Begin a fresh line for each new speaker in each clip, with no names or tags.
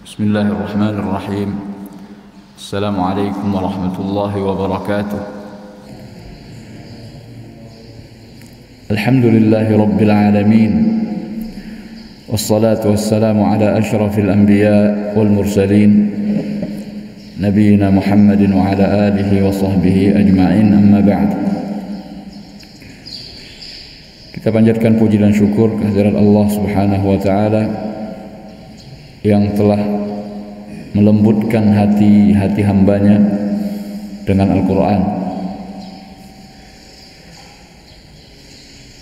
Bismillahirrahmanirrahim. Assalamualaikum warahmatullahi wabarakatuh. Alhamdulillahi rabbil alamin. Wassalatu wassalamu ala ashrafil anbiya wal mursalin Nabiyyina Muhammadin wa ala alihi wa sahbihi ajma'in, amma ba'd. Kita panjatkan puji dan syukur kehadirat Allah Subhanahu wa ta'ala yang telah melembutkan hati hambanya dengan Al-Quran.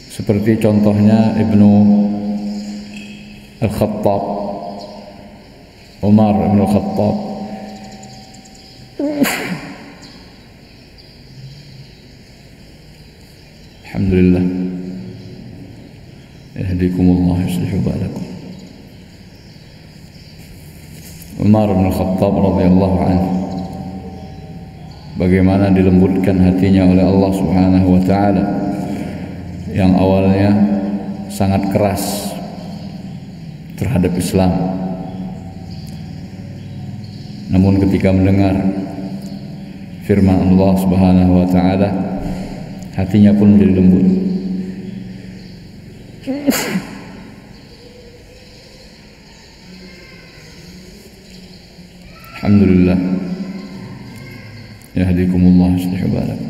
Seperti contohnya Ibnu Al-Khattab, Umar Ibn Al-Khattab, alhamdulillah, yahdikumullah yuslihu balakum. Umar bin Khattab radhiyallahu anhu, bagaimana dilembutkan hatinya oleh Allah Subhanahu wa taala yang awalnya sangat keras terhadap Islam, namun ketika mendengar firman Allah Subhanahu wa taala, hatinya pun menjadi lembut. Alhamdulillah, yahdikumullah yuslihu balakum.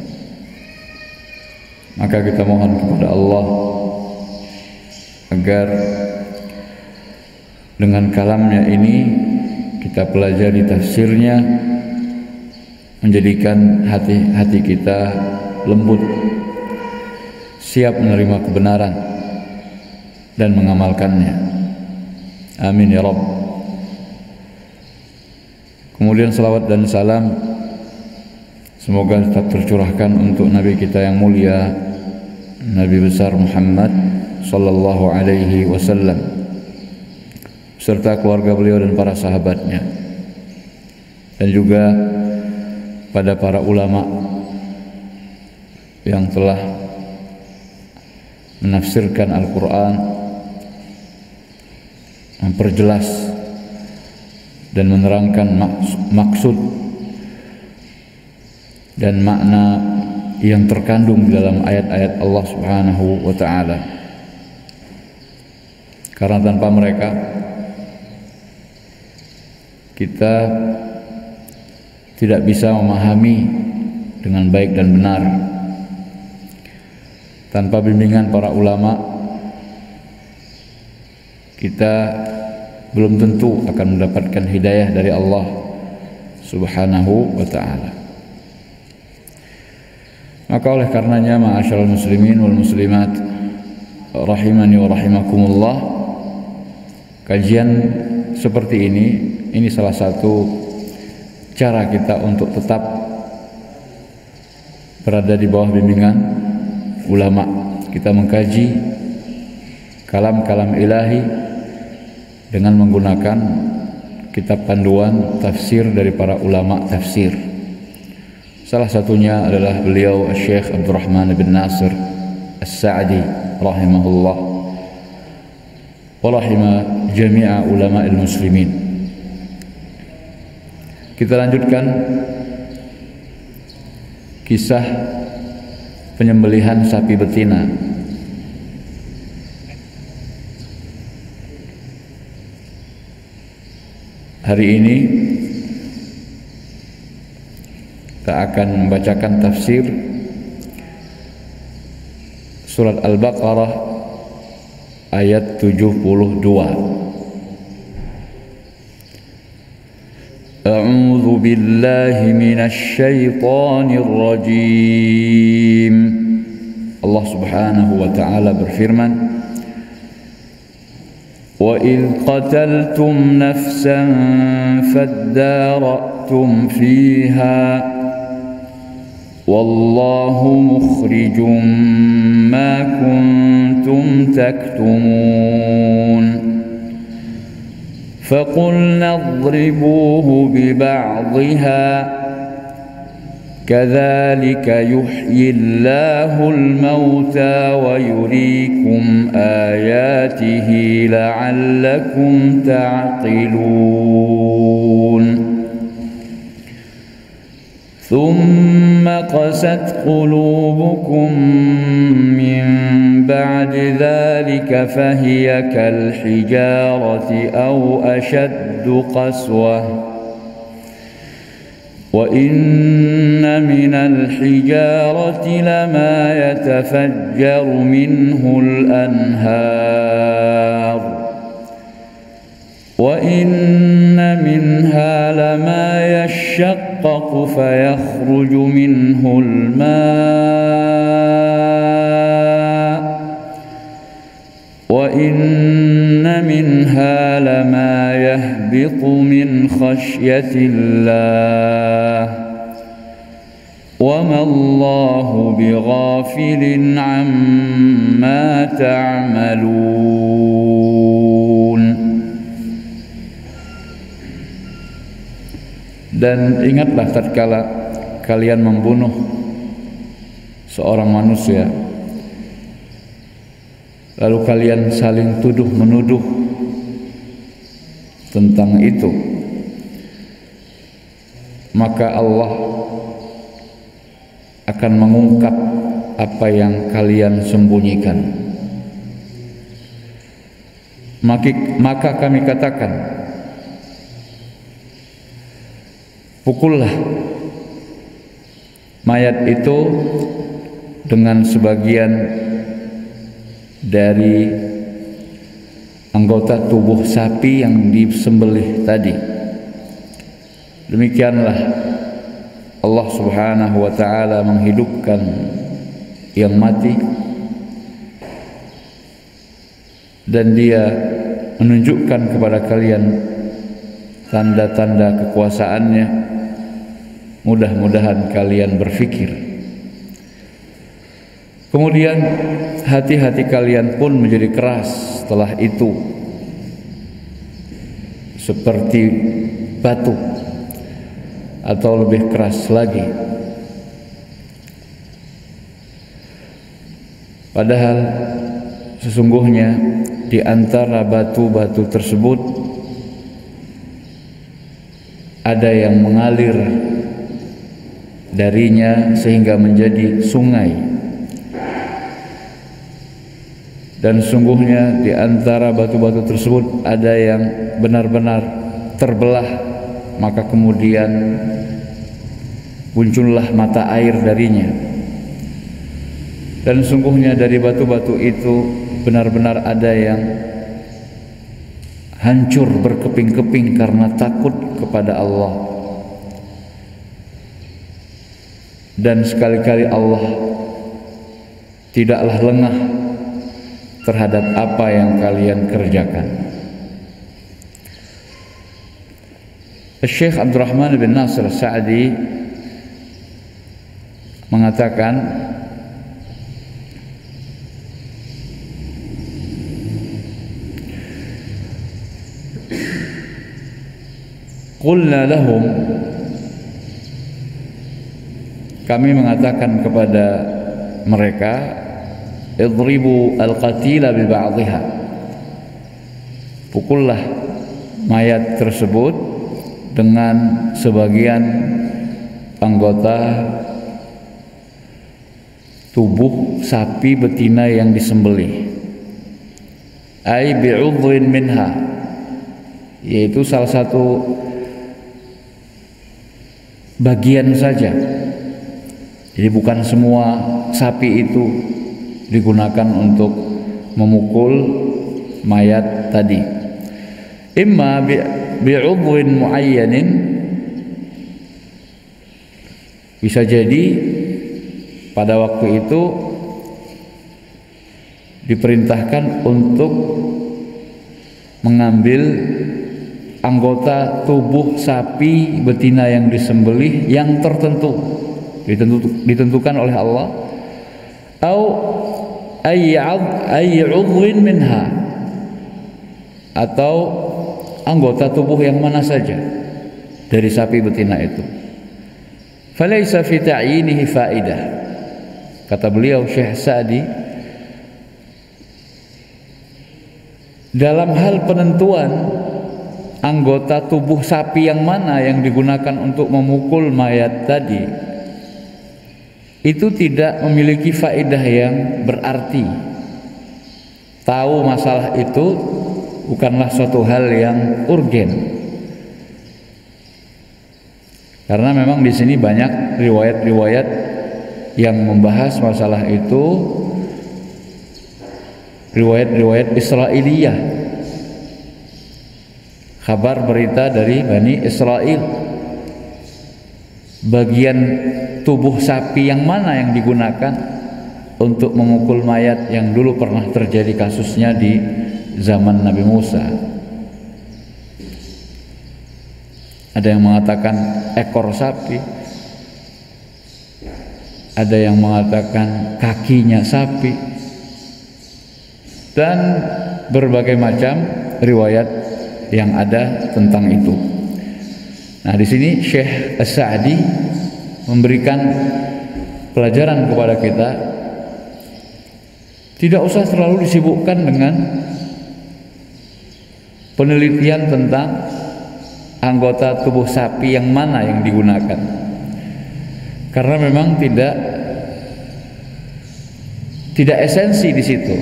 Maka kita mohon kepada Allah agar dengan kalamnya ini kita pelajari tafsirnya, menjadikan hati kita lembut, siap menerima kebenaran dan mengamalkannya. Amin ya Rabb. Kemudian salawat dan salam semoga tetap tercurahkan untuk Nabi kita yang mulia, Nabi besar Muhammad sallallahu alaihi wasallam, serta keluarga beliau dan para sahabatnya, dan juga pada para ulama yang telah menafsirkan Al-Quran, memperjelas dan menerangkan maksud dan makna yang terkandung dalam ayat-ayat Allah Subhanahu wa ta'ala. Karena tanpa mereka kita tidak bisa memahami dengan baik dan benar. Tanpa bimbingan para ulama, kita belum tentu akan mendapatkan hidayah dari Allah Subhanahu wa ta'ala. Maka oleh karenanya, ma'asyiral muslimin wal muslimat rahimani wa rahimakumullah, kajian seperti ini salah satu cara kita untuk tetap berada di bawah bimbingan ulama. Kita mengkaji kalam-kalam ilahi dengan menggunakan kitab panduan tafsir dari para ulama tafsir. Salah satunya adalah beliau Syekh Abdurrahman bin Nasir As-Sa'di rahimahullah wa rahima jami'a ulama'il muslimin. Kita lanjutkan kisah penyembelihan sapi betina. Hari ini kita akan membacakan tafsir surat Al-Baqarah ayat 72. A'udzu billahi minasy syaithanir rajim. Allah Subhanahu wa ta'ala berfirman, وَإِذْ قَتَلْتُمْ نَفْسًا فَادَّارَأْتُمْ فِيهَا وَاللَّهُ مُخْرِجٌ مَا كُنْتُمْ تَكْتُمُونَ فَقُلْنَا اضْرِبُوهُ بِبَعْضِهَا كذلك يحيي الله الموتى ويريكم آياته لعلكم تعقلون ثم قست قلوبكم من بعد ذلك فهي كالحجارة أو أشد قسوة وإن من الحجارة لما يتفجر منه الأنهار وإن منها لما يشقق فيخرج منه الماء وإن منها لما يهبط من خشية الله وما الله بغافل عما تعملون. Dan ingatlah tatkala kalian membunuh seorang manusia, lalu kalian saling tuduh menuduh tentang itu, maka Allah akan mengungkap apa yang kalian sembunyikan. Maka kami katakan, pukullah mayat itu dengan sebagian dari anggota tubuh sapi yang disembelih tadi. Demikianlah Allah Subhanahu wa ta'ala menghidupkan yang mati, dan Dia menunjukkan kepada kalian tanda-tanda kekuasaannya. Mudah-mudahan kalian berfikir. Kemudian hati-hati kalian pun menjadi keras setelah itu, seperti batu atau lebih keras lagi. Padahal sesungguhnya di antara batu-batu tersebut ada yang mengalir darinya sehingga menjadi sungai, dan sungguhnya di antara batu-batu tersebut ada yang benar-benar terbelah, maka kemudian muncullah mata air darinya. Dan sungguhnya dari batu-batu itu benar-benar ada yang hancur berkeping-keping karena takut kepada Allah. Dan sekali-kali Allah tidaklah lengah terhadap apa yang kalian kerjakan. Syekh Abdurrahman bin Nasir Sa'di mengatakan, qulna lahum, kami mengatakan kepada mereka, idribu al-qatila bi ba'dihha, pukullah mayat tersebut dengan sebagian anggota tubuh sapi betina yang disembelih, ai bi'udhrin minha, yaitu salah satu bagian saja. Jadi bukan semua sapi itu digunakan untuk memukul mayat tadi. Imma bi'udhrin muayyanin, bisa jadi pada waktu itu diperintahkan untuk mengambil anggota tubuh sapi betina yang disembelih yang tertentu, ditentukan oleh Allah, atau ayy'udhrin minha, atau anggota tubuh yang mana saja dari sapi betina itu. Falaysa fi ta'yinihi fa'idah. Kata beliau Syekh Sa'di, dalam hal penentuan anggota tubuh sapi yang mana yang digunakan untuk memukul mayat tadi, itu tidak memiliki faedah yang berarti. Tahu masalah itu bukanlah suatu hal yang urgen. Karena memang di sini banyak riwayat-riwayat yang membahas masalah itu, riwayat-riwayat Israiliyah, kabar berita dari Bani Israel. Bagian tubuh sapi yang mana yang digunakan untuk memukul mayat yang dulu pernah terjadi kasusnya di zaman Nabi Musa. Ada yang mengatakan ekor sapi, ada yang mengatakan kakinya sapi, dan berbagai macam riwayat yang ada tentang itu. Nah, di sini Syekh As-Sa'di memberikan pelajaran kepada kita, tidak usah terlalu disibukkan dengan penelitian tentang anggota tubuh sapi yang mana yang digunakan, karena memang tidak esensi di situ.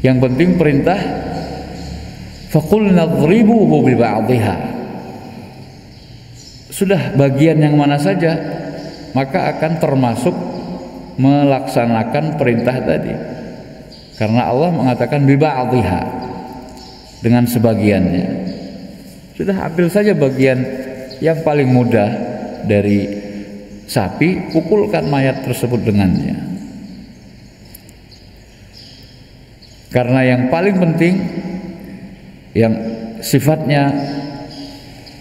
Yang penting perintah faqulna dhribuhu bi ba'dihha. Sudah bagian yang mana saja, maka akan termasuk melaksanakan perintah tadi. Karena Allah mengatakan bi ba'dihha, dengan sebagiannya. Sudah ambil saja bagian yang paling mudah dari sapi, pukulkan mayat tersebut dengannya. Karena yang paling penting, yang sifatnya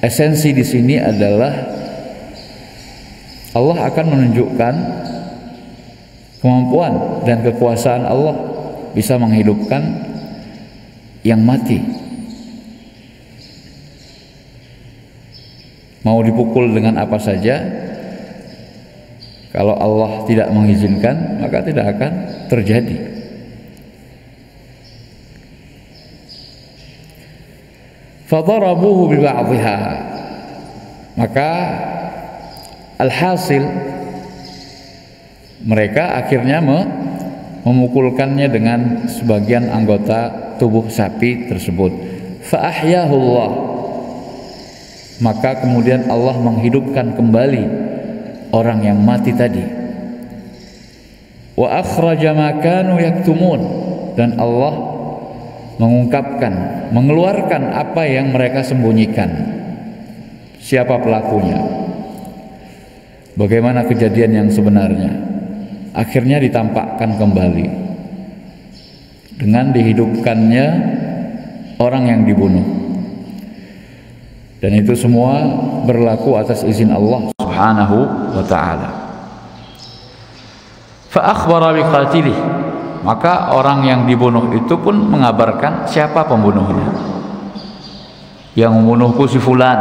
esensi di sini adalah Allah akan menunjukkan kemampuan dan kekuasaan Allah bisa menghidupkan yang mati. Mau dipukul dengan apa saja, kalau Allah tidak mengizinkan, maka tidak akan terjadi. Fadarabuhu bi ba'dihha. Maka alhasil mereka akhirnya memukulkannya dengan sebagian anggota tubuh sapi tersebut. Fa ahyahu Allah. Maka kemudian Allah menghidupkan kembali orang yang mati tadi. Wa akhraja ma kanu yaktumun, dan Allah mengungkapkan, mengeluarkan apa yang mereka sembunyikan. Siapa pelakunya? Bagaimana kejadian yang sebenarnya? Akhirnya ditampakkan kembali dengan dihidupkannya orang yang dibunuh. Dan itu semua berlaku atas izin Allah Subhanahu wa ta'ala. Fa akhbara bi qatilih, maka orang yang dibunuh itu pun mengabarkan siapa pembunuhnya. Yang membunuhku si fulan.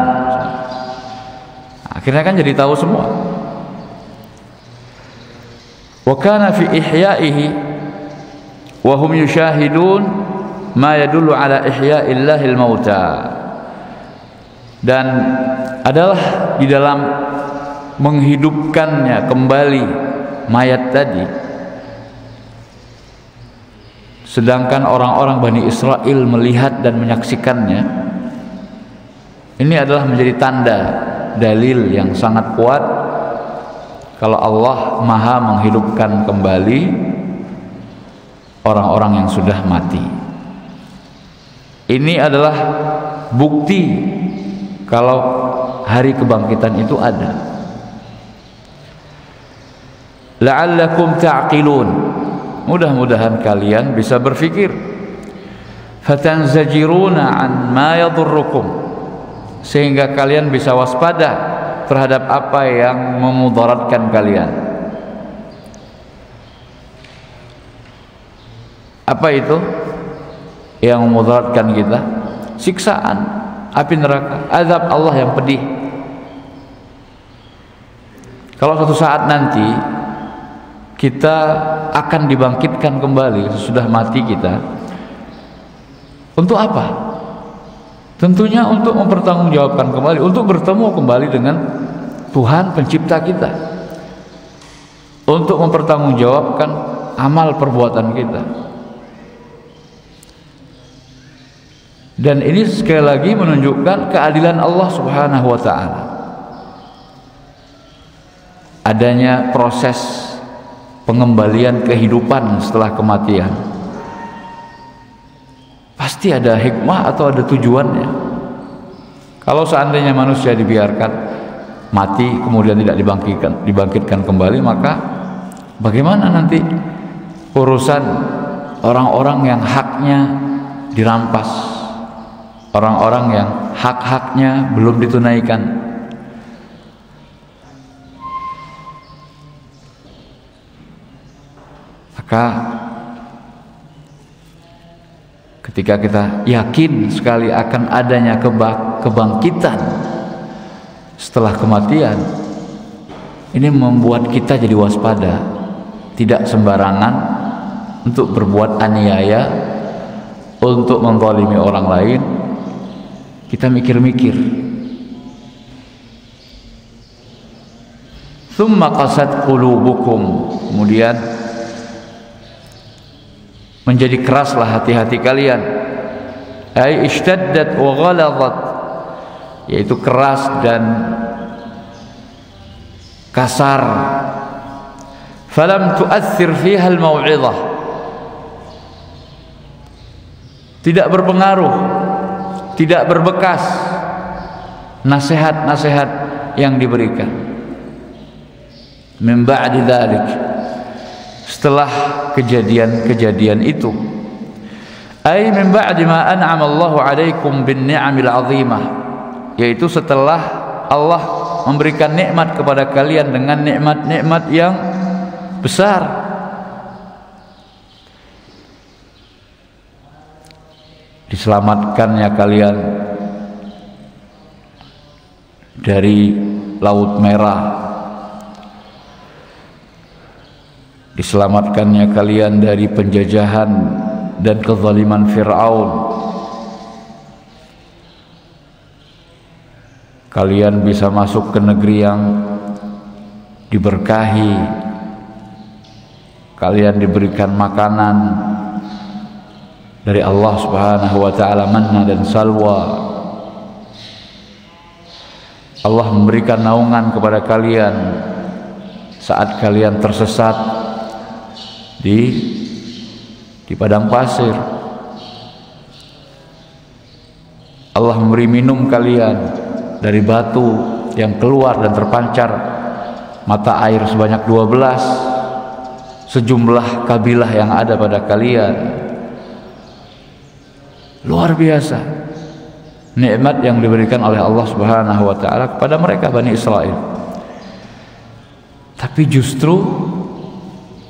Akhirnya kan jadi tahu semua. Wa kana fi ihya'ihi wa hum yushahidun ma yadullu ala ihya'illahil mauta. Dan adalah di dalam menghidupkannya kembali mayat tadi, sedangkan orang-orang Bani Israel melihat dan menyaksikannya, ini adalah menjadi tanda, dalil yang sangat kuat kalau Allah Maha menghidupkan kembali orang-orang yang sudah mati. Ini adalah bukti kalau hari kebangkitan itu ada. La'allakum ta'qilun, mudah-mudahan kalian bisa berpikir. Fatanzajiruna an ma yadurrukum, sehingga kalian bisa waspada terhadap apa yang memudaratkan kalian. Apa itu yang memudaratkan kita? Siksaan api neraka, azab Allah yang pedih. Kalau suatu saat nanti kita akan dibangkitkan kembali sesudah mati kita, untuk apa? Tentunya untuk mempertanggungjawabkan kembali, untuk bertemu kembali dengan Tuhan pencipta kita, untuk mempertanggungjawabkan amal perbuatan kita. Dan ini sekali lagi menunjukkan keadilan Allah Subhanahu wa ta'ala. Adanya proses pengembalian kehidupan setelah kematian. Pasti ada hikmah atau ada tujuannya. Kalau seandainya manusia dibiarkan mati kemudian tidak dibangkitkan kembali, maka bagaimana nanti urusan orang-orang yang haknya dirampas, orang-orang yang hak-haknya belum ditunaikan? Maka ketika kita yakin sekali akan adanya kebangkitan setelah kematian, ini membuat kita jadi waspada, tidak sembarangan untuk berbuat aniaya, untuk menzalimi orang lain. Kita mikir-mikir. Tsumma qasat qulubukum, kemudian menjadi keraslah hati-hati kalian. Ai ishtaddat wa ghalazat, yaitu keras dan kasar. Falam tu'athir fiha al-mau'izah, tidak berpengaruh, tidak berbekas nasihat-nasihat yang diberikan. Min ba'di dzalik, setelah kejadian-kejadian itu. Ai min ba'di ma an'ama Allahu 'alaikum bin ni'amil 'azimah, yaitu setelah Allah memberikan nikmat kepada kalian dengan nikmat-nikmat yang besar. Diselamatkannya kalian dari Laut Merah, diselamatkannya kalian dari penjajahan dan kezaliman Fir'aun. Kalian bisa masuk ke negeri yang diberkahi, kalian diberikan makanan dari Allah Subhanahu wa ta'ala, manna dan salwa. Allah memberikan naungan kepada kalian saat kalian tersesat di padang pasir. Allah memberi minum kalian dari batu yang keluar dan terpancar mata air sebanyak 12 sejumlah kabilah yang ada pada kalian. Luar biasa nikmat yang diberikan oleh Allah Subhanahu wa ta'ala kepada mereka Bani Israel. Tapi justru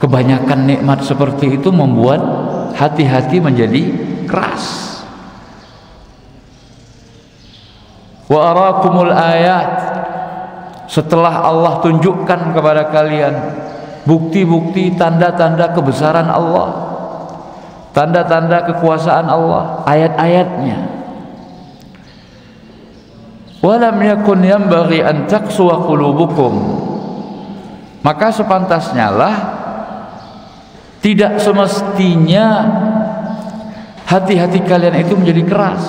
kebanyakan nikmat seperti itu membuat hati-hati menjadi keras. Wa arakumul ayat, setelah Allah tunjukkan kepada kalian bukti-bukti, tanda-tanda kebesaran Allah, tanda-tanda kekuasaan Allah, ayat-ayatnya. Walam yakun yanbaghi an taqsuwa qulubukum, maka sepantasnya lah, tidak semestinya hati-hati kalian itu menjadi keras.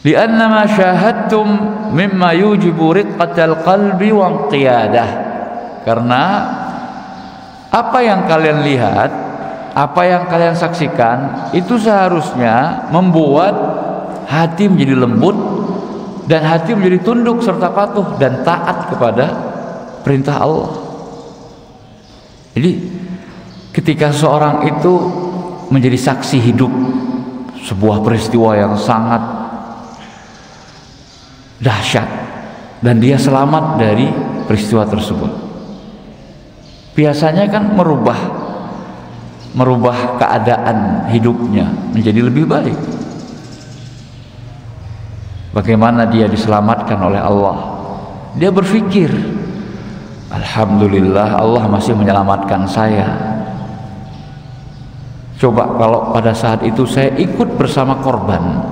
Lianna ma syahadtum mimma yujibu riqqatal qalbi wa inqiyadah, karena apa yang kalian lihat, apa yang kalian saksikan itu seharusnya membuat hati menjadi lembut dan hati menjadi tunduk serta patuh dan taat kepada perintah Allah. Jadi ketika seorang itu menjadi saksi hidup sebuah peristiwa yang sangat dahsyat dan dia selamat dari peristiwa tersebut, biasanya kan merubah keadaan hidupnya menjadi lebih baik. Bagaimana dia diselamatkan oleh Allah Dia berpikir, alhamdulillah Allah masih menyelamatkan saya. Coba kalau pada saat itu saya ikut bersama korban,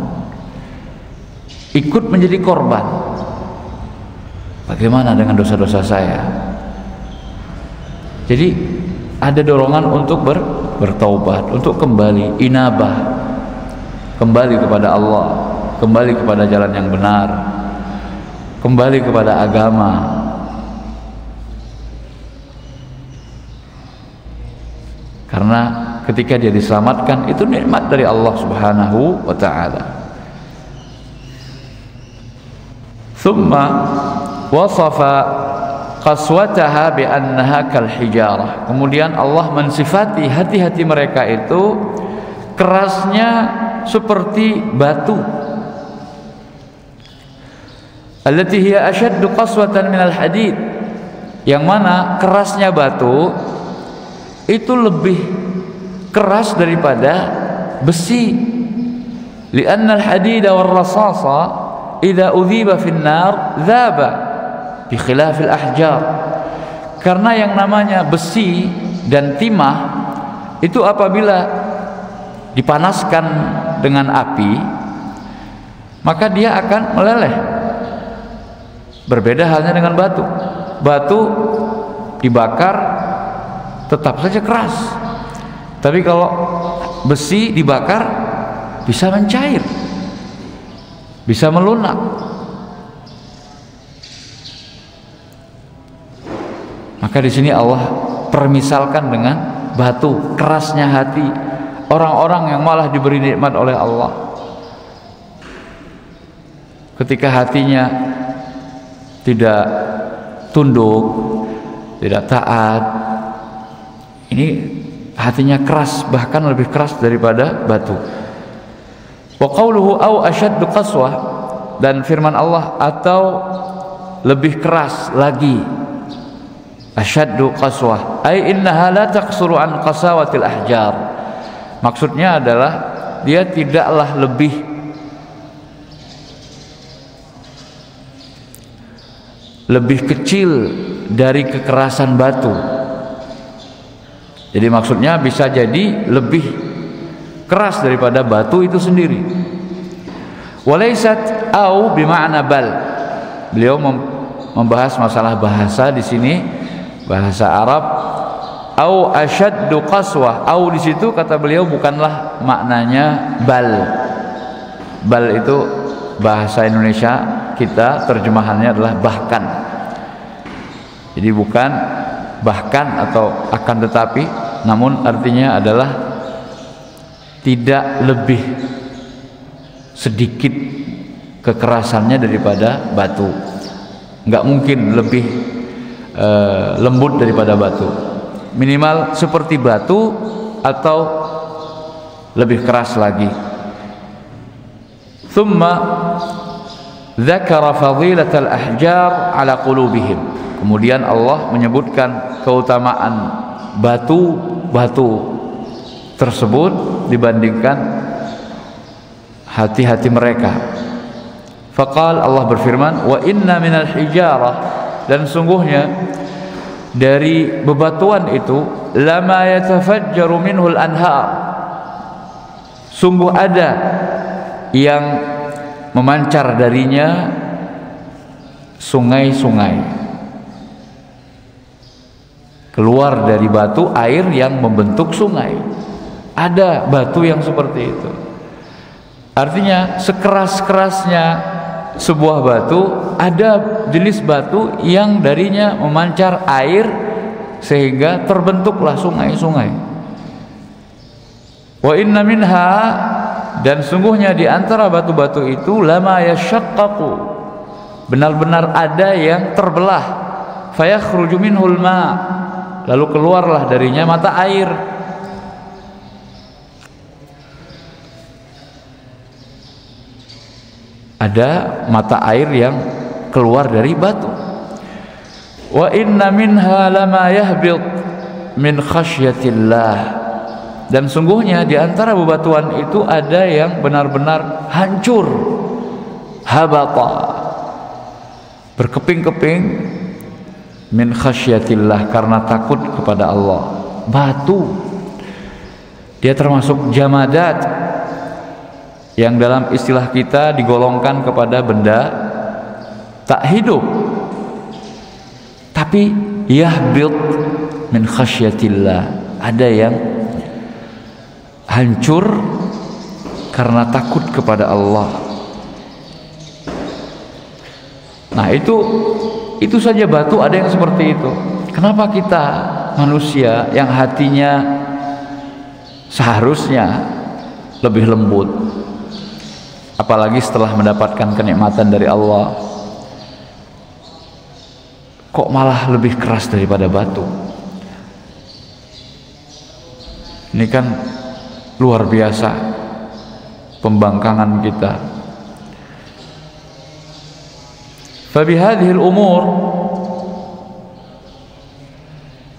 ikut menjadi korban, bagaimana dengan dosa-dosa saya? Jadi ada dorongan untuk bertaubat, untuk kembali, inabah, kembali kepada Allah, kembali kepada jalan yang benar, kembali kepada agama. Karena ketika dia diselamatkan, itu nikmat dari Allah Subhanahu wa ta'ala. Thumma wasafa qaswataha bi annaha kal hijarah. Kemudian Allah mensifati hati-hati mereka itu kerasnya seperti batu. Allati hiya ashaddu qaswatan minal hadid. Yang mana kerasnya batu itu lebih keras daripada besi. Li'anna al-hadida war-rasasa idza udhiba fin nar dhaba bi khilafil ahjar. Karena yang namanya besi dan timah itu apabila dipanaskan dengan api, maka dia akan meleleh. Berbeda halnya dengan batu. Batu dibakar tetap saja keras, tapi kalau besi dibakar bisa mencair, bisa melunak. Maka di sini Allah permisalkan dengan batu, kerasnya hati orang-orang yang malah diberi nikmat oleh Allah. Ketika hatinya tidak tunduk, tidak taat, ini hatinya keras, bahkan lebih keras daripada batu. Wa qawluhu aw ashaddu qaswah, dan firman Allah atau lebih keras lagi. Ashaddu qaswah ay innaha la taqsuru an qasawatil ahjar. Maksudnya adalah dia tidaklah lebih kecil dari kekerasan batu. Jadi maksudnya bisa jadi lebih keras daripada batu itu sendiri. Walaysat au bima'na bal. Beliau membahas masalah bahasa di sini, bahasa Arab. Au ashaddu qaswah. Au di situ kata beliau bukanlah maknanya bal. Bal itu bahasa Indonesia kita terjemahannya adalah bahkan. Jadi bukan bahkan atau akan tetapi, namun artinya adalah tidak lebih sedikit kekerasannya daripada batu. Nggak mungkin lebih lembut daripada batu, minimal seperti batu atau lebih keras lagi. Thumma dzakara fadilatal ahjar ala qulubihim. Kemudian Allah menyebutkan keutamaan batu-batu tersebut dibandingkan hati-hati mereka. Faqal, Allah berfirman, wa inna minal hijarah, dan sungguhnya dari bebatuan itu lama yatafajjaru minhul anhar, sungguh ada yang memancar darinya sungai-sungai. Keluar dari batu air yang membentuk sungai. Ada batu yang seperti itu. Artinya sekeras-kerasnya sebuah batu, ada jenis batu yang darinya memancar air sehingga terbentuklah sungai-sungai. Wa inna minha, dan sungguhnya di antara batu-batu itu lama yashaqqaqu, benar-benar ada yang terbelah, fayakhruju minhul ma, lalu keluarlah darinya mata air. Ada mata air yang keluar dari batu. Wa inna minha lama yahbit min khasyatillah, dan sungguhnya di antara bebatuan itu ada yang benar-benar hancur, habata, berkeping-keping min khasyatillah, karena takut kepada Allah. Batu dia termasuk jamadat yang dalam istilah kita digolongkan kepada benda tak hidup, tapi yahbit min khasyatillah, ada yang hancur karena takut kepada Allah. Nah, itu saja batu ada yang seperti itu. Kenapa kita manusia yang hatinya seharusnya lebih lembut, apalagi setelah mendapatkan kenikmatan dari Allah, kok malah lebih keras daripada batu? Ini kan luar biasa pembangkangan kita. Fabihadhil umur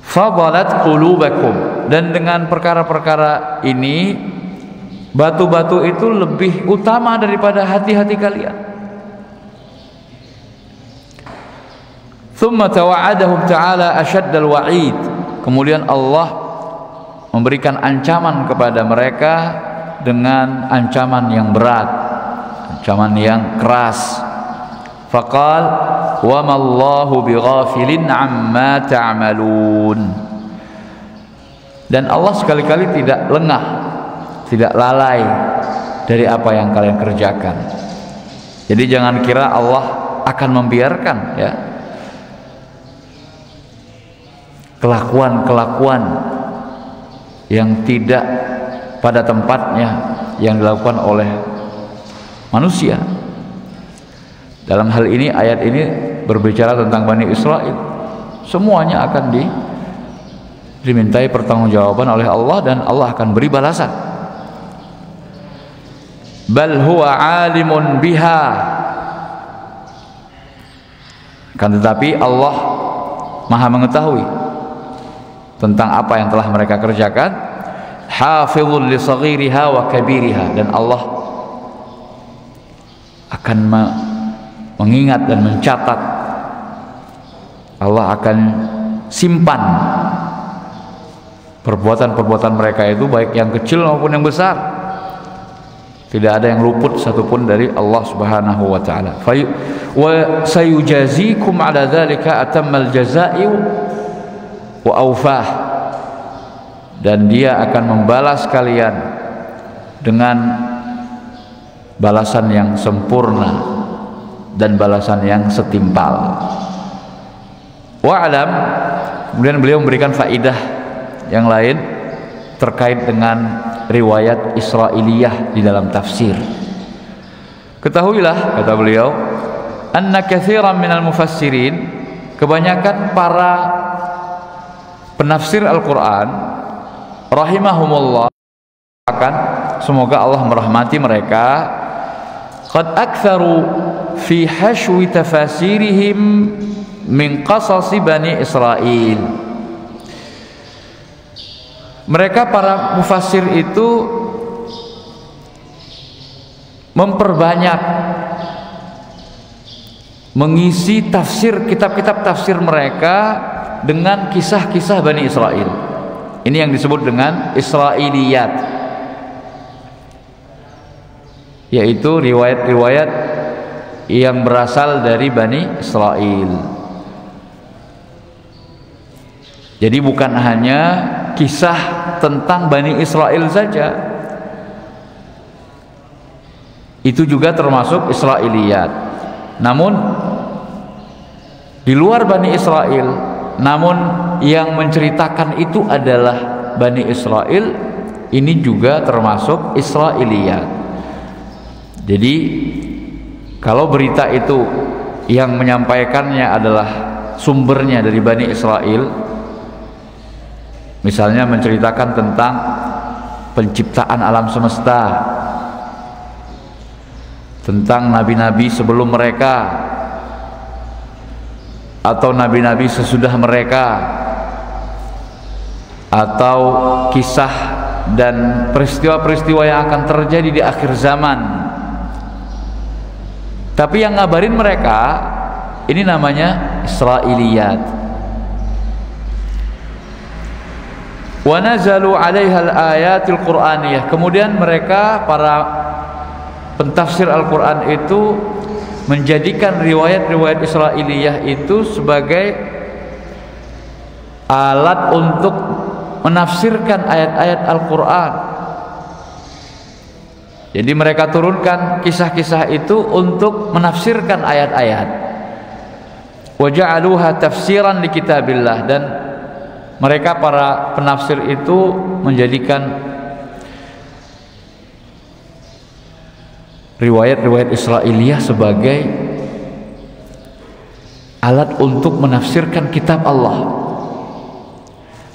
fadalat qulubakum, dan dengan perkara-perkara ini batu-batu itu lebih utama daripada hati-hati kalian. Thumma tawa'adahum ta'ala asyaddal wa'id, kemudian Allah memberikan ancaman kepada mereka dengan ancaman yang berat, ancaman yang keras. Faqal wa mallahu bighafilin amma ta'malun, dan Allah sekali-kali tidak lengah, tidak lalai dari apa yang kalian kerjakan. Jadi jangan kira Allah akan membiarkan ya kelakuan-kelakuan yang tidak pada tempatnya yang dilakukan oleh manusia. Dalam hal ini, ayat ini berbicara tentang Bani Israel. Semuanya akan dimintai pertanggungjawaban oleh Allah, dan Allah akan beri balasan. Bal huwa alimun biha, kan tetapi Allah Maha mengetahui tentang apa yang telah mereka kerjakan. Hafizul li saghiriha wa kabiriha, dan Allah akan mengingat dan mencatat. Allah akan simpan perbuatan-perbuatan mereka itu, baik yang kecil maupun yang besar. Tidak ada yang luput satupun dari Allah Subhanahu wa ta'ala. Wa sayujazikum ala dzalika atammal jazaa'i wa awfah, dan dia akan membalas kalian dengan balasan yang sempurna dan balasan yang setimpal. Wa'alam, kemudian beliau memberikan faidah yang lain terkait dengan riwayat Israiliyah di dalam tafsir. Ketahuilah, kata beliau, anna katsiran minal mufassirin, kebanyakan para penafsir Al-Quran rahimahumullah, akan semoga Allah merahmati mereka, qad aktsaru fi hashwi tafasirihim min qasasi Bani Israel. Mereka para mufassir itu memperbanyak mengisi tafsir, kitab-kitab tafsir mereka dengan kisah-kisah Bani Israel. Ini yang disebut dengan Israiliyat, yaitu riwayat-riwayat yang berasal dari Bani Israel. Jadi bukan hanya kisah tentang Bani Israel saja, itu juga termasuk Israiliyat. Namun di luar Bani Israel, namun yang menceritakan itu adalah Bani Israel, ini juga termasuk Israiliyat. Jadi kalau berita itu yang menyampaikannya adalah sumbernya dari Bani Israel, misalnya menceritakan tentang penciptaan alam semesta, tentang nabi-nabi sebelum mereka atau nabi-nabi sesudah mereka, atau kisah dan peristiwa-peristiwa yang akan terjadi di akhir zaman, tapi yang ngabarin mereka Ini namanya Israiliyat. Wa nazalu 'alaiha al-ayatil Qur'aniyah. Kemudian mereka para pentafsir Al-Qur'an itu menjadikan riwayat-riwayat Israiliyah itu sebagai alat untuk menafsirkan ayat-ayat Al-Qur'an. Jadi mereka turunkan kisah-kisah itu untuk menafsirkan ayat-ayat. Wa ja'aluha tafsiran li kitabillah, dan mereka para penafsir itu menjadikan riwayat-riwayat Israiliyah sebagai alat untuk menafsirkan kitab Allah.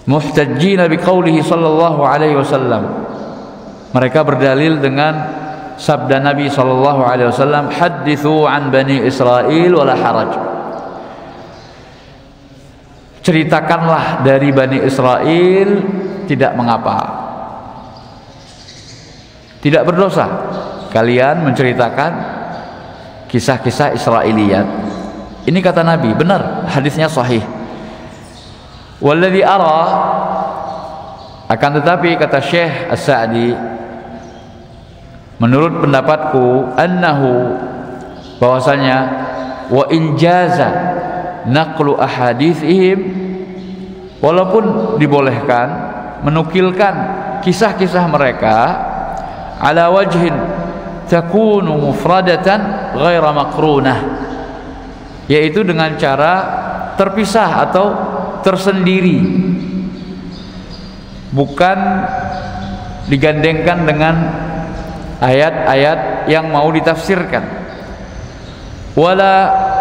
Muhtajjina biqaulihi sallallahu alaihi wasallam. Mereka berdalil dengan sabda Nabi sallallahu alaihi wasallam, hadithu an bani Israil wala haraj. Ceritakanlah dari Bani Israel, tidak mengapa, tidak berdosa kalian menceritakan kisah-kisah Israiliyat. Ini kata Nabi, benar, hadisnya sahih. Walladhi ara, akan tetapi kata Syekh As-Sa'di, menurut pendapatku, annahu, bahwasanya wa injaza naqlu ahadithihim, walaupun dibolehkan menukilkan kisah-kisah mereka, ala wajhin takunu mufradatan ghaira maqrunah, yaitu dengan cara terpisah atau tersendiri, bukan digandengkan dengan ayat-ayat yang mau ditafsirkan. Wala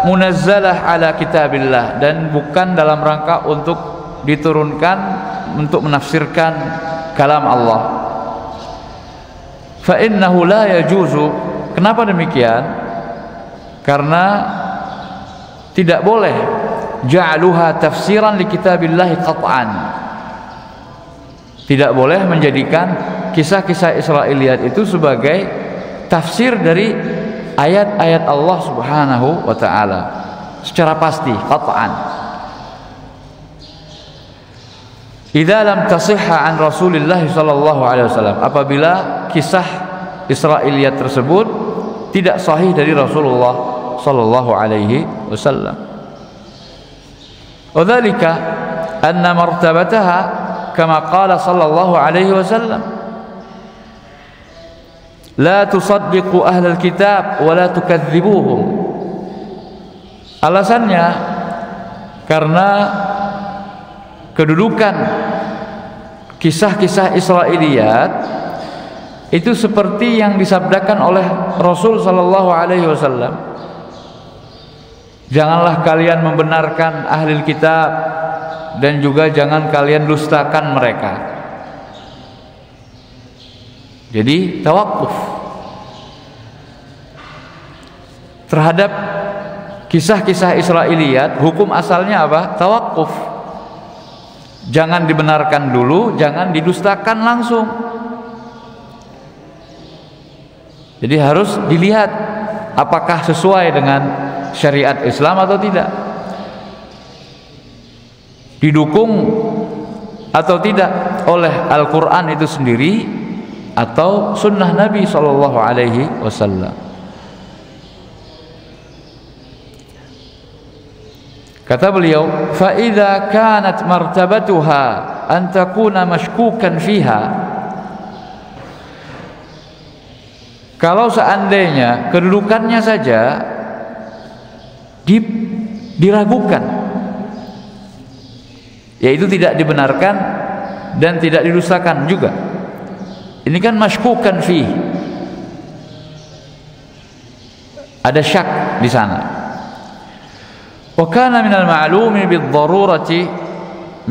munazzalah ala kitabillah, dan bukan dalam rangka untuk diturunkan untuk menafsirkan kalam Allah. Fa innahu la yajuzu. Kenapa demikian? Karena tidak boleh ja'aluha tafsiran li kitabillahi qat'an. Tidak boleh menjadikan kisah-kisah Israiliyat itu sebagai tafsir dari ayat-ayat Allah Subhanahu wa ta'ala secara pasti, qat'an. Idza lam tasihha an Rasulillah sallallahu alaihi wasallam, apabila kisah Israiliyat tersebut tidak sahih dari Rasulullah sallallahu alaihi wasallam. Wa dzalika anna martabataha kama qala sallallahu alaihi wasallam, la tusaddiqu ahlal kitab wa la tukadzibuhum. Alasannya karena kedudukan kisah-kisah Israiliyat itu seperti yang disabdakan oleh Rasul sallallahu alaihi wasallam, janganlah kalian membenarkan ahli kitab dan juga jangan kalian dustakan mereka. Jadi tawakuf terhadap kisah-kisah Israiliyat, hukum asalnya apa? Tawakuf. Jangan dibenarkan dulu, jangan didustakan langsung. Jadi harus dilihat apakah sesuai dengan syariat Islam atau tidak, didukung atau tidak oleh Al-Quran itu sendiri atau sunnah Nabi sallallahu alaihi wasallam. Kata beliau, fa idza kanat martabatuha an takuna mashkukan fiha, kalau seandainya kedudukannya saja diragukan, yaitu tidak dibenarkan dan tidak didustakan juga, ini kan mashkukan fi, ada syak di sana. Wa kana minal ma'lumi bid-darurati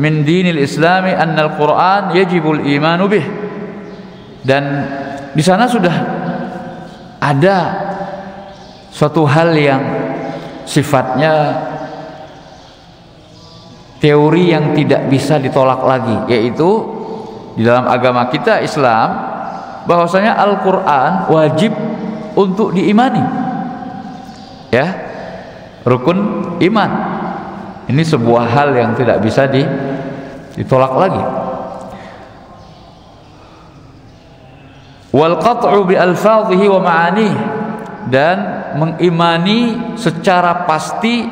min dinil islami anna al-Qur'an yajibul imanu bih, dan di sana sudah ada suatu hal yang sifatnya teori yang tidak bisa ditolak lagi, yaitu di dalam agama kita Islam bahwasanya Al-Quran wajib untuk diimani, ya. rukun iman. Ini sebuah hal yang tidak bisa ditolak lagi. Wal qat'u bi alfadhihi wa ma'anihi, dan mengimani secara pasti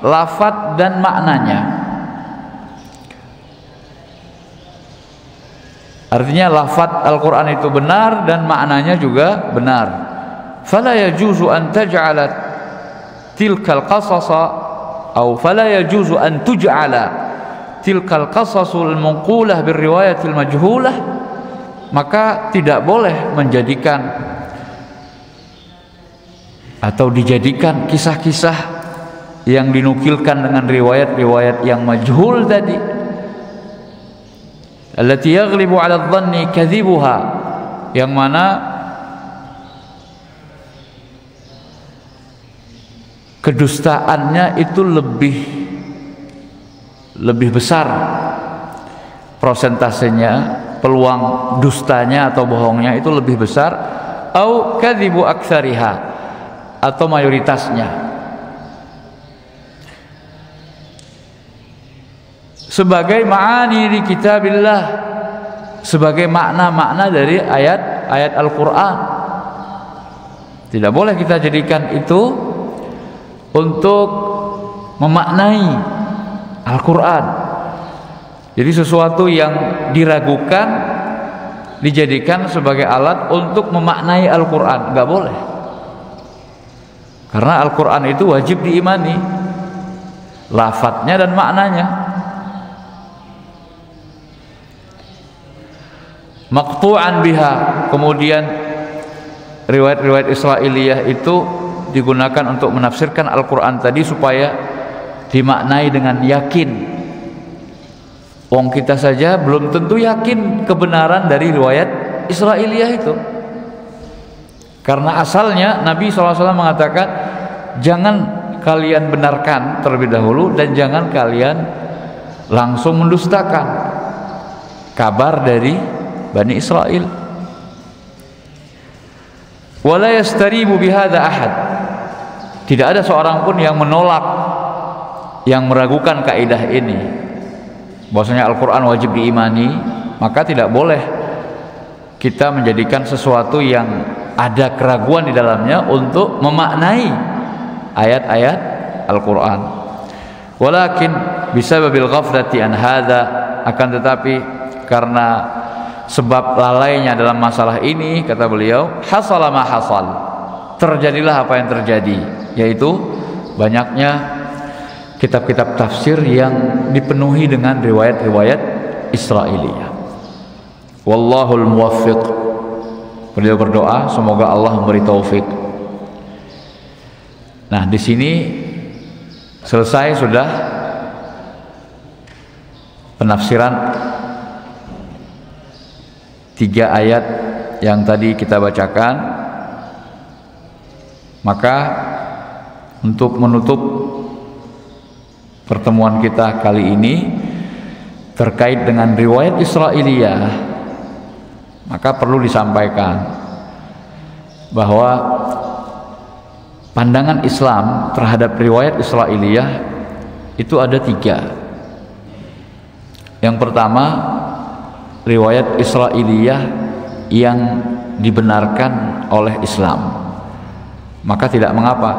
lafaz dan maknanya. Artinya lafaz Al-Qur'an itu benar dan maknanya juga benar. Fala yajuzu an taj'ala tilkal qasasa atau fala yajuzu an tuj'ala tilkal qasasul munqulah bir riwayatil majhulah, maka tidak boleh menjadikan atau dijadikan kisah-kisah yang dinukilkan dengan riwayat-riwayat yang majhul tadi, allati yaghlibu 'ala adh-dhanni kadhibuha, yang mana kedustaannya itu lebih besar prosentasenya, peluang dustanya atau bohongnya itu lebih besar, au kadhibu aktsariha, atau mayoritasnya. Sebagai ma'ani di kitabillah, sebagai makna-makna dari ayat-ayat Al-Qur'an. Tidak boleh kita jadikan itu untuk memaknai Al-Qur'an. Jadi sesuatu yang diragukan dijadikan sebagai alat untuk memaknai Al-Qur'an, enggak boleh. Karena Al-Qur'an itu wajib diimani, lafadznya dan maknanya. Maqtu'an biha, kemudian riwayat-riwayat Israiliyah itu digunakan untuk menafsirkan Al-Qur'an tadi supaya dimaknai dengan yakin. Wong kita saja belum tentu yakin kebenaran dari riwayat Israiliyah itu, karena asalnya Nabi SAW mengatakan jangan kalian benarkan terlebih dahulu dan jangan kalian langsung mendustakan kabar dari Bani Israel. Wala yastaribu bihadza ahad, tidak ada seorang pun yang menolak, yang meragukan kaidah ini, bahwasanya Al-Qur'an wajib diimani. Maka tidak boleh kita menjadikan sesuatu yang ada keraguan di dalamnya untuk memaknai ayat-ayat Al-Qur'an. Walakin bisababil ghaflati an hadza, akan tetapi karena sebab lalainya dalam masalah ini, kata beliau, hasala ma hasal, terjadilah apa yang terjadi, yaitu banyaknya kitab-kitab tafsir yang dipenuhi dengan riwayat-riwayat Israiliyah. Wallahul muwaffiq. Beliau berdoa semoga Allah memberi taufik. Nah, di sini selesai sudah penafsiran 3 ayat yang tadi kita bacakan. Maka untuk menutup pertemuan kita kali ini terkait dengan riwayat Israiliyah, maka perlu disampaikan bahwa pandangan Islam terhadap riwayat Israiliyah itu ada 3. Yang pertama, riwayat Israiliyah yang dibenarkan oleh Islam, maka tidak mengapa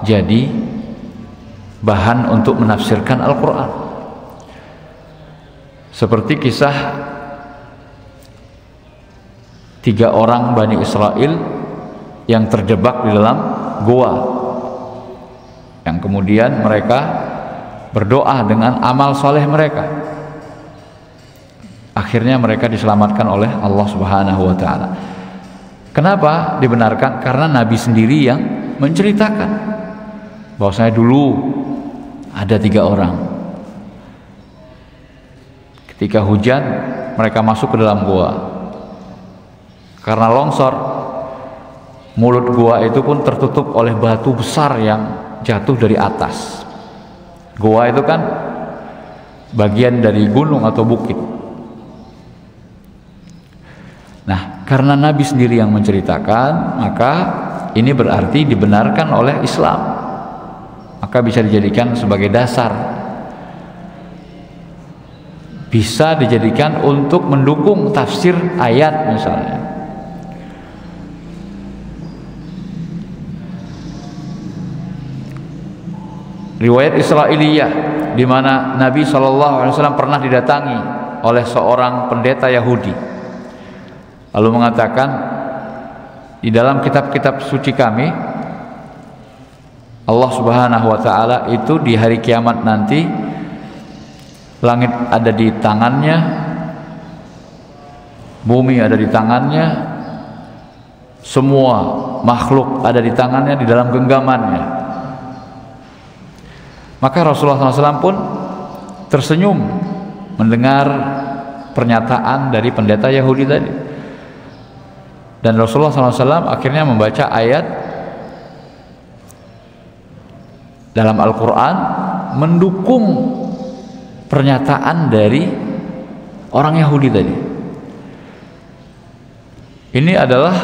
jadi bahan untuk menafsirkan Al-Qur'an. Seperti kisah 3 orang Bani Israel yang terjebak di dalam goa, yang kemudian mereka berdoa dengan amal soleh mereka, akhirnya mereka diselamatkan oleh Allah Subhanahu wa ta'ala. Kenapa dibenarkan? Karena Nabi sendiri yang menceritakan bahwasanya dulu ada 3 orang, ketika hujan mereka masuk ke dalam gua. Karena longsor, mulut gua itu pun tertutup oleh batu besar yang jatuh dari atas. Gua itu kan bagian dari gunung atau bukit. Nah, karena Nabi sendiri yang menceritakan, maka ini berarti dibenarkan oleh Islam. Maka maka bisa dijadikan sebagai dasar, bisa dijadikan untuk mendukung tafsir ayat misalnya. Riwayat Israiliyah di mana Nabi SAW pernah didatangi oleh seorang pendeta Yahudi, lalu mengatakan, di dalam kitab-kitab suci kami Allah Subhanahu wa ta'ala itu di hari kiamat nanti langit ada di tangannya, bumi ada di tangannya, semua makhluk ada di tangannya, di dalam genggamannya. Maka Rasulullah SAW pun tersenyum mendengar pernyataan dari pendeta Yahudi tadi. Dan Rasulullah SAW akhirnya membaca ayat dalam Al-Quran mendukung pernyataan dari orang Yahudi tadi. Ini adalah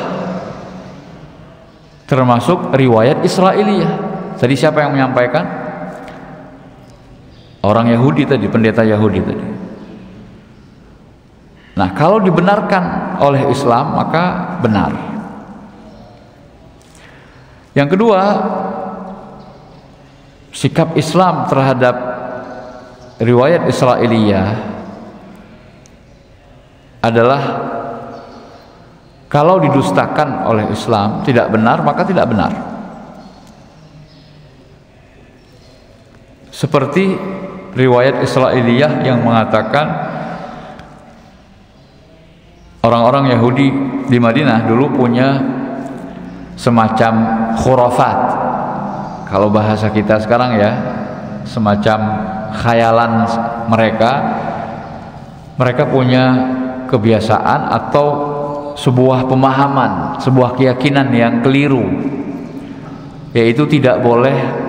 termasuk riwayat Israiliyah. Tadi siapa yang menyampaikan? Orang Yahudi tadi, pendeta Yahudi tadi. Nah, kalau dibenarkan oleh Islam maka benar. Yang kedua, sikap Islam terhadap riwayat Israiliyah adalah kalau didustakan oleh Islam tidak benar, maka tidak benar. Seperti riwayat Israiliyah yang mengatakan orang-orang Yahudi di Madinah dulu punya semacam khurafat, kalau bahasa kita sekarang ya, semacam khayalan mereka punya kebiasaan atau sebuah pemahaman, sebuah keyakinan yang keliru, yaitu tidak boleh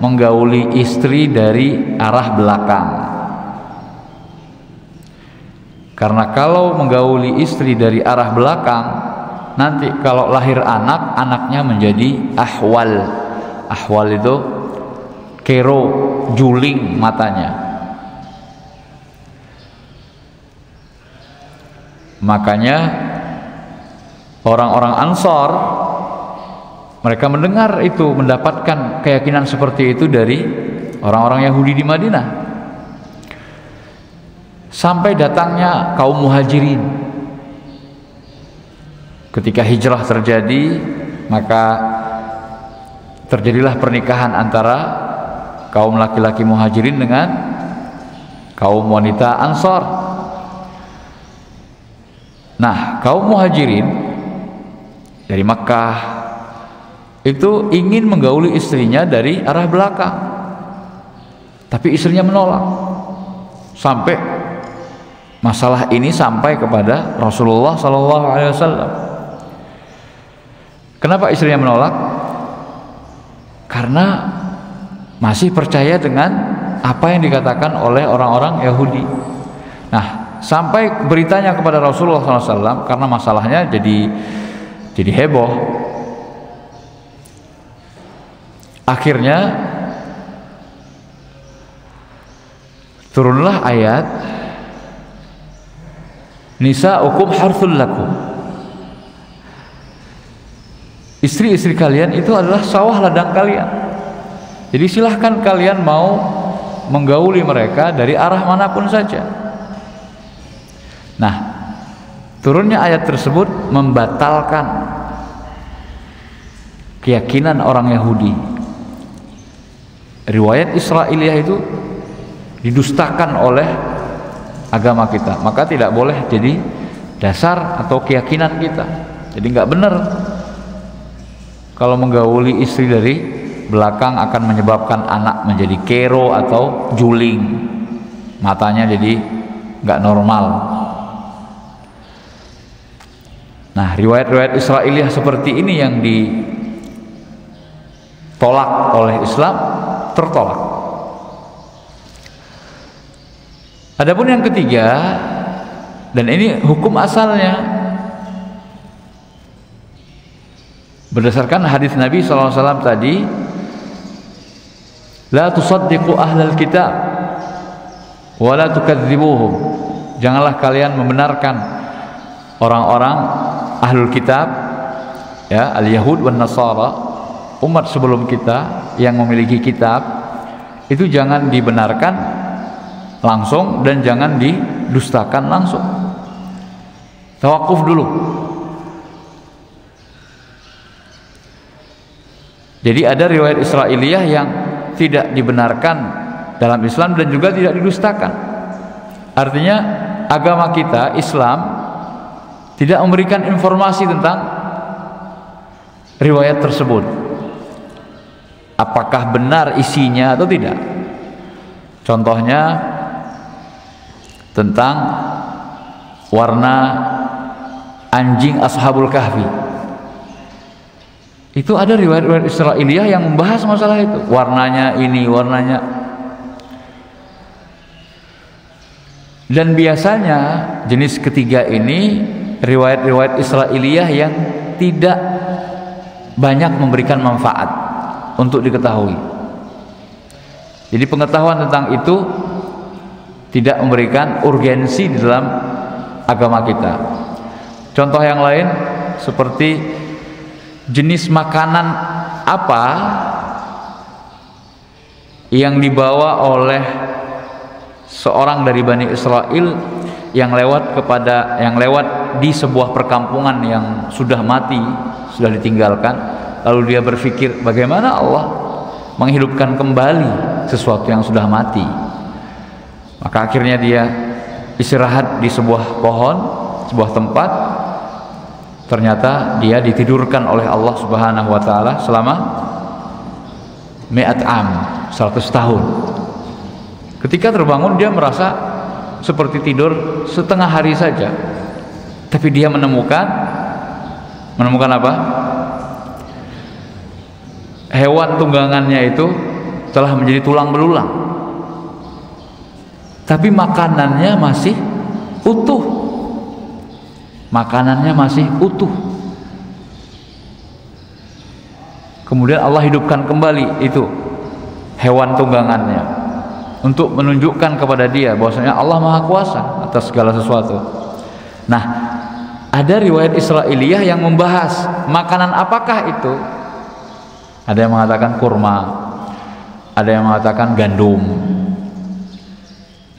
menggauli istri dari arah belakang. Karena kalau menggauli istri dari arah belakang, nanti kalau lahir anak, anaknya menjadi ahwal. Ahwal itu kero, juling matanya. Makanya orang-orang Ansor, mereka mendengar itu, mendapatkan keyakinan seperti itu dari orang-orang Yahudi di Madinah. Sampai datangnya kaum Muhajirin. Ketika hijrah terjadi, maka terjadilah pernikahan antara kaum laki-laki Muhajirin dengan kaum wanita Ansor. Nah, kaum Muhajirin dari Makkah itu ingin menggauli istrinya dari arah belakang, tapi istrinya menolak. Sampai masalah ini sampai kepada Rasulullah SAW. Kenapa istrinya menolak? Karena masih percaya dengan apa yang dikatakan oleh orang-orang Yahudi. Nah, sampai beritanya kepada Rasulullah SAW, karena masalahnya jadi heboh. Akhirnya turunlah ayat nisa'ukum harthul lakum. Istri-istri kalian itu adalah sawah ladang kalian. Jadi silahkan kalian mau menggauli mereka dari arah manapun saja. Nah, turunnya ayat tersebut membatalkan keyakinan orang Yahudi. Riwayat Israiliyah itu didustakan oleh agama kita, maka tidak boleh jadi dasar atau keyakinan kita. Jadi nggak benar kalau menggauli istri dari belakang akan menyebabkan anak menjadi kero atau juling, matanya jadi nggak normal. Nah, riwayat-riwayat Israiliyah seperti ini yang ditolak oleh Islam, tertolak. Adapun yang ketiga, dan ini hukum asalnya berdasarkan hadis Nabi SAW tadi, La tusaddiqu ahlal kitab wa la tukadzibuhum. Janganlah kalian membenarkan orang-orang ahlul kitab, ya, al-yahud wan nasara, umat sebelum kita yang memiliki kitab, itu jangan dibenarkan langsung dan jangan didustakan langsung. Tawakuf dulu. Jadi ada riwayat Israiliyah yang tidak dibenarkan dalam Islam dan juga tidak didustakan. Artinya agama kita, Islam, tidak memberikan informasi tentang riwayat tersebut, apakah benar isinya atau tidak. Contohnya tentang warna anjing Ashabul Kahfi. Itu ada riwayat-riwayat Israiliyah yang membahas masalah itu, warnanya ini, warnanya. Dan biasanya jenis ketiga ini riwayat-riwayat Israiliyah yang tidak banyak memberikan manfaat untuk diketahui. Jadi pengetahuan tentang itu tidak memberikan urgensi di dalam agama kita. Contoh yang lain seperti jenis makanan apa yang dibawa oleh seorang dari Bani Israel yang lewat di sebuah perkampungan yang sudah mati, sudah ditinggalkan, lalu dia berpikir bagaimana Allah menghidupkan kembali sesuatu yang sudah mati. Maka akhirnya dia istirahat di sebuah pohon, sebuah tempat. Ternyata dia ditidurkan oleh Allah Subhanahu wa taala selama 100 am, 100 tahun. Ketika terbangun dia merasa seperti tidur setengah hari saja. Tapi dia menemukan apa? Hewan tunggangannya itu telah menjadi tulang belulang. Tapi makanannya masih utuh. Makanannya masih utuh. Kemudian Allah hidupkan kembali itu hewan tunggangannya untuk menunjukkan kepada dia bahwasanya Allah Maha Kuasa atas segala sesuatu. Nah, ada riwayat Israiliyah yang membahas makanan apakah itu. Ada yang mengatakan kurma, ada yang mengatakan gandum,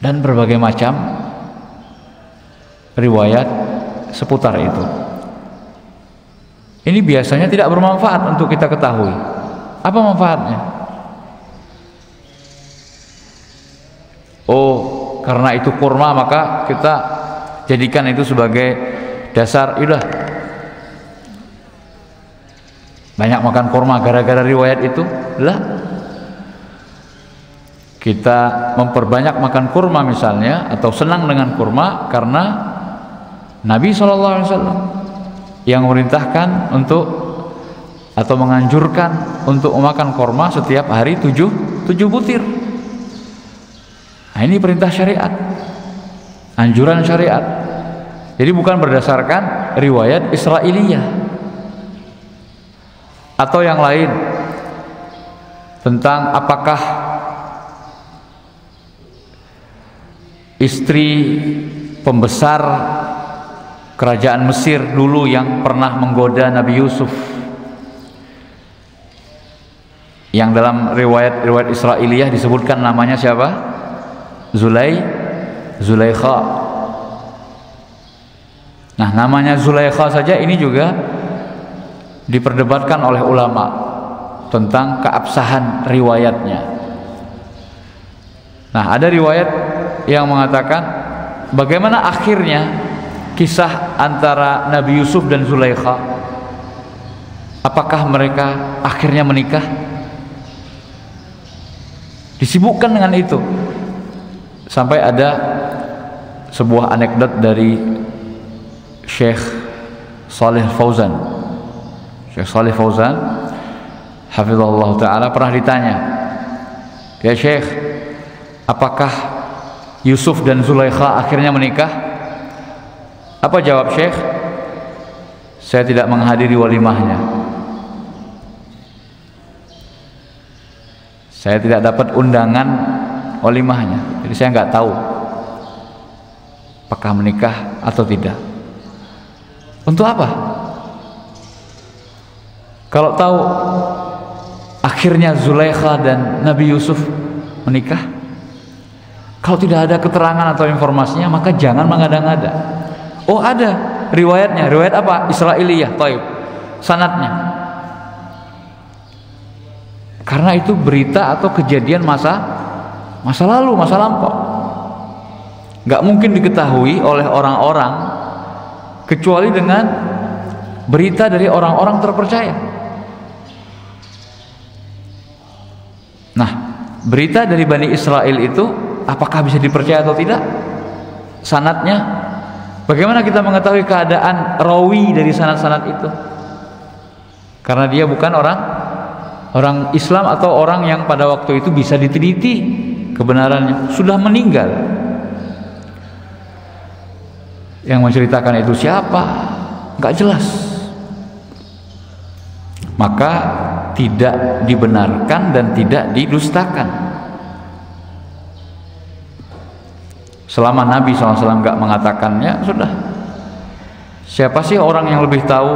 dan berbagai macam riwayat seputar itu. Ini biasanya tidak bermanfaat untuk kita ketahui. Apa manfaatnya? Oh, karena itu kurma maka kita jadikan itu sebagai dasar. Udah, banyak makan kurma gara-gara riwayat itu. Lah, kita memperbanyak makan kurma misalnya, atau senang dengan kurma karena Nabi SAW yang memerintahkan untuk atau menganjurkan untuk memakan kurma setiap hari 7 butir. Nah, ini perintah syariat, anjuran syariat. Jadi bukan berdasarkan riwayat Israiliyah atau yang lain tentang apakah istri pembesar kerajaan Mesir dulu yang pernah menggoda Nabi Yusuf, yang dalam riwayat Israiliyah disebutkan namanya siapa? Zulaikha. Nah, namanya Zulaikha saja ini juga diperdebatkan oleh ulama tentang keabsahan riwayatnya. Nah, ada riwayat yang mengatakan bagaimana akhirnya kisah antara Nabi Yusuf dan Zulaikha. Apakah mereka akhirnya menikah? Disibukkan dengan itu. Sampai ada sebuah anekdot dari Syekh Saleh Fauzan. Syekh Saleh Fauzan hafizahullah ta'ala pernah ditanya, "Ya Syekh, apakah Yusuf dan Zulaikha akhirnya menikah?" Apa jawab Syekh? "Saya tidak menghadiri walimahnya. Saya tidak dapat undangan walimahnya, jadi saya nggak tahu apakah menikah atau tidak. Untuk apa? Kalau tahu akhirnya Zulaikha dan Nabi Yusuf menikah, kalau tidak ada keterangan atau informasinya, maka jangan mengada-ngada. Oh, ada riwayatnya. Riwayat apa? Israiliyah, Taib, sanadnya. Karena itu berita atau kejadian masa lalu, masa lampau. Nggak mungkin diketahui oleh orang-orang kecuali dengan berita dari orang-orang terpercaya. Nah, berita dari Bani Israel itu apakah bisa dipercaya atau tidak? Sanadnya, bagaimana kita mengetahui keadaan rawi dari sanad-sanad itu? Karena dia bukan orang Islam atau orang yang pada waktu itu bisa diteliti kebenarannya, sudah meninggal. Yang menceritakan itu siapa? Nggak jelas. Maka tidak dibenarkan dan tidak didustakan. Selama Nabi SAW nggak mengatakannya, sudah. Siapa sih orang yang lebih tahu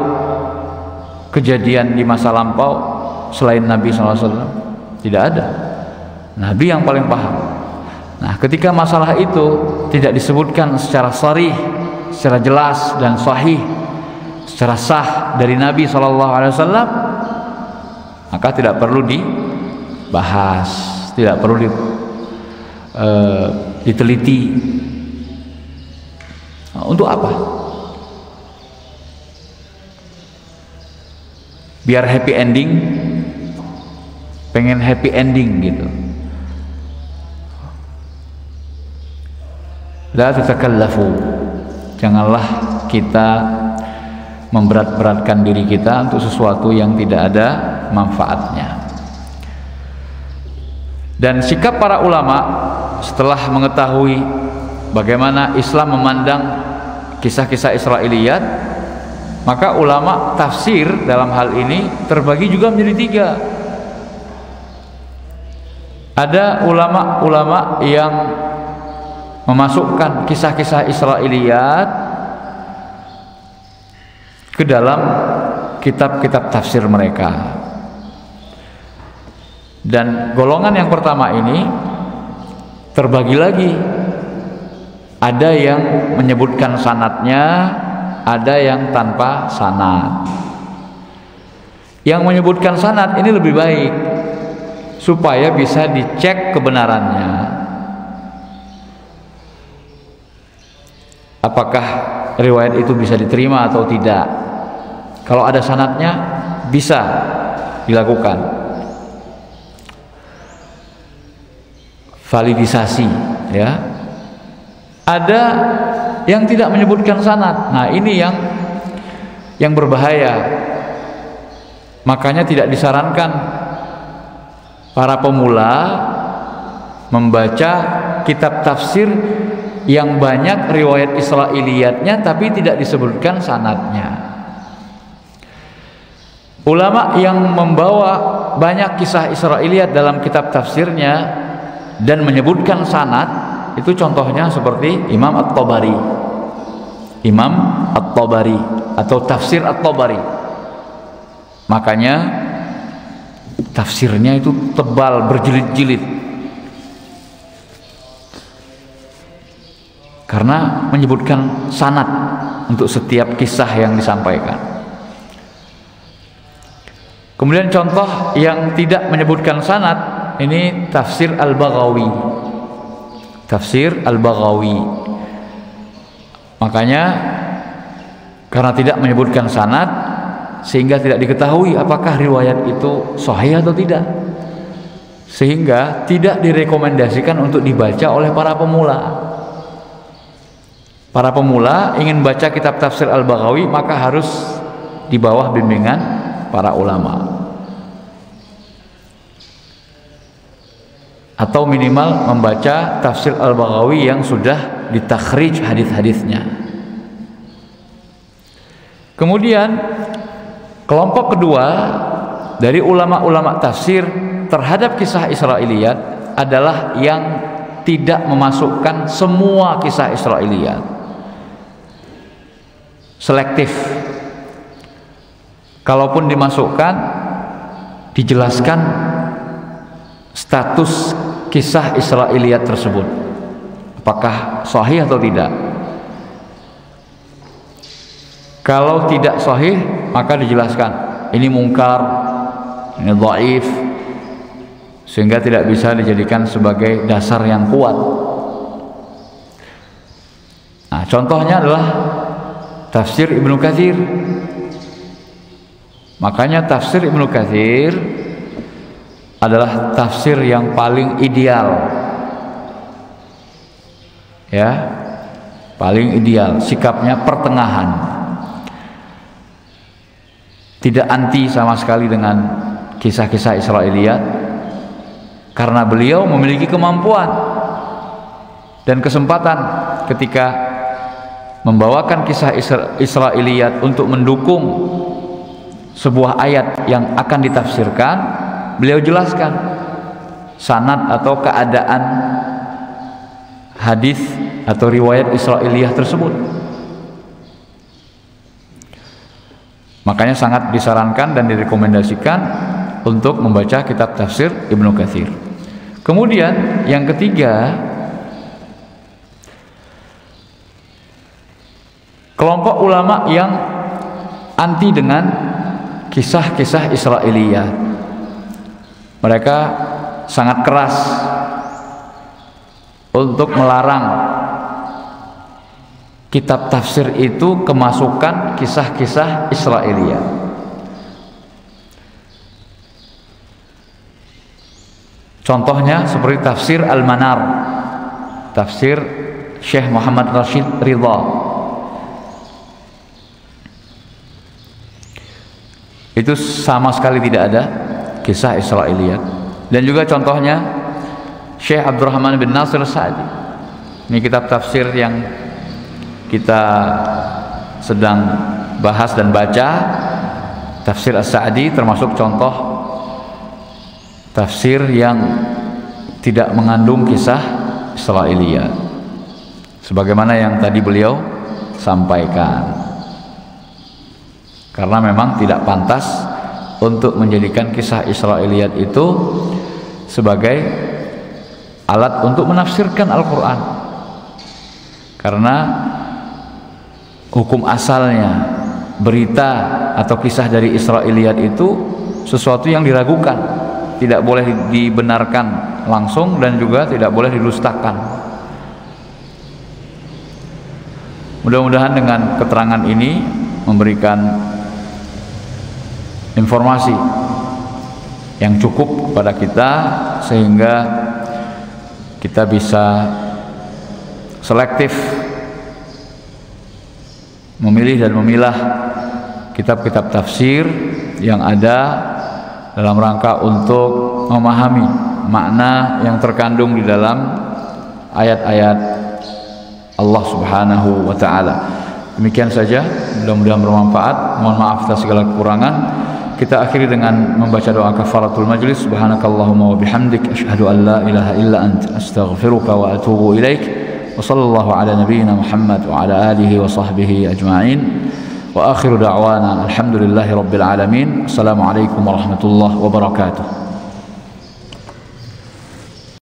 kejadian di masa lampau selain Nabi SAW? Tidak ada. Nabi yang paling paham. Nah, ketika masalah itu tidak disebutkan secara sharih, secara jelas dan sahih, secara sah dari Nabi SAW, maka tidak perlu dibahas, tidak perlu diteliti. Nah, untuk apa? Biar happy ending, pengen happy ending gitu. La tatakallafu, janganlah kita memberat-beratkan diri kita untuk sesuatu yang tidak ada manfaatnya. Dan sikap para ulama setelah mengetahui bagaimana Islam memandang kisah-kisah Israiliyat, maka ulama tafsir dalam hal ini terbagi juga menjadi tiga. Ada ulama-ulama yang memasukkan kisah-kisah Israiliyat ke dalam kitab-kitab tafsir mereka. Dan golongan yang pertama ini terbagi lagi. Ada yang menyebutkan sanadnya, ada yang tanpa sanad. Yang menyebutkan sanad ini lebih baik supaya bisa dicek kebenarannya. Apakah riwayat itu bisa diterima atau tidak? Kalau ada sanadnya bisa dilakukan validisasi, ya. Ada yang tidak menyebutkan sanad. Nah, ini yang berbahaya. Makanya tidak disarankan para pemula membaca kitab tafsir yang banyak riwayat Israiliyatnya tapi tidak disebutkan sanadnya. Ulama yang membawa banyak kisah Israiliyat dalam kitab tafsirnya dan menyebutkan sanad, itu contohnya seperti Imam At-Tabari. Imam At-Tabari atau tafsir At-Tabari. Makanya tafsirnya itu tebal, berjilid-jilid. Karena menyebutkan sanad untuk setiap kisah yang disampaikan. Kemudian contoh yang tidak menyebutkan sanad, ini tafsir Al-Baghawi. Tafsir Al-Baghawi. Makanya karena tidak menyebutkan sanad, sehingga tidak diketahui apakah riwayat itu sahih atau tidak, sehingga tidak direkomendasikan untuk dibaca oleh para pemula. Para pemula ingin baca kitab tafsir Al-Baghawi, maka harus di bawah bimbingan para ulama, atau minimal membaca tafsir Al-Baghawi yang sudah ditakhrij hadis-hadisnya. Kemudian kelompok kedua dari ulama-ulama tafsir terhadap kisah Israiliyat adalah yang tidak memasukkan semua kisah Israiliyat, selektif. Kalaupun dimasukkan, dijelaskan status kisah Israiliyat tersebut, apakah sahih atau tidak. Kalau tidak sahih, maka dijelaskan ini mungkar, ini dhaif, sehingga tidak bisa dijadikan sebagai dasar yang kuat. Nah, contohnya adalah tafsir Ibnu Katsir. Makanya tafsir Ibnu Katsir adalah tafsir yang paling ideal, ya, paling ideal. Sikapnya pertengahan, tidak anti sama sekali dengan kisah-kisah Israiliyat, karena beliau memiliki kemampuan dan kesempatan ketika membawakan kisah Israiliyat untuk mendukung sebuah ayat yang akan ditafsirkan. Beliau jelaskan sanad atau keadaan hadis atau riwayat Israiliyah tersebut. Makanya sangat disarankan dan direkomendasikan untuk membaca kitab tafsir Ibnu Katsir. Kemudian yang ketiga, kelompok ulama yang anti dengan kisah-kisah Israiliyat. Mereka sangat keras untuk melarang kitab tafsir itu kemasukan kisah-kisah Israiliyat. Contohnya seperti tafsir Al-Manar, tafsir Syekh Muhammad Rashid Ridha. Itu sama sekali tidak ada kisah Israiliyat. Dan juga contohnya Syekh Abdurrahman bin Nasir Sa'di. Ini kitab tafsir yang kita sedang bahas dan baca, tafsir As-Sa'di, termasuk contoh tafsir yang tidak mengandung kisah Israiliyat, sebagaimana yang tadi beliau sampaikan. Karena memang tidak pantas untuk menjadikan kisah Israiliyat itu sebagai alat untuk menafsirkan Al-Quran, karena hukum asalnya berita atau kisah dari Israiliyat itu sesuatu yang diragukan, tidak boleh dibenarkan langsung dan juga tidak boleh didustakan. Mudah-mudahan dengan keterangan ini memberikan informasi yang cukup kepada kita, sehingga kita bisa selektif memilih dan memilah kitab-kitab tafsir yang ada dalam rangka untuk memahami makna yang terkandung di dalam ayat-ayat Allah Subhanahu wa ta'ala. Demikian saja, mudah-mudahan bermanfaat. Mohon maaf atas segala kekurangan. Kita akhiri dengan membaca doa kafaratul majlis. Subhanakallahumma wa bihamdik, asyhadu an la ilaha illa ant, astaghfiruka wa atubu ilaik. Wa sallallahu ala nabiyyina Muhammad wa ala alihi wa sahbihi ajma'in. Wa akhiru da'wana alhamdulillahi rabbil alamin. Assalamualaikum warahmatullahi wabarakatuh.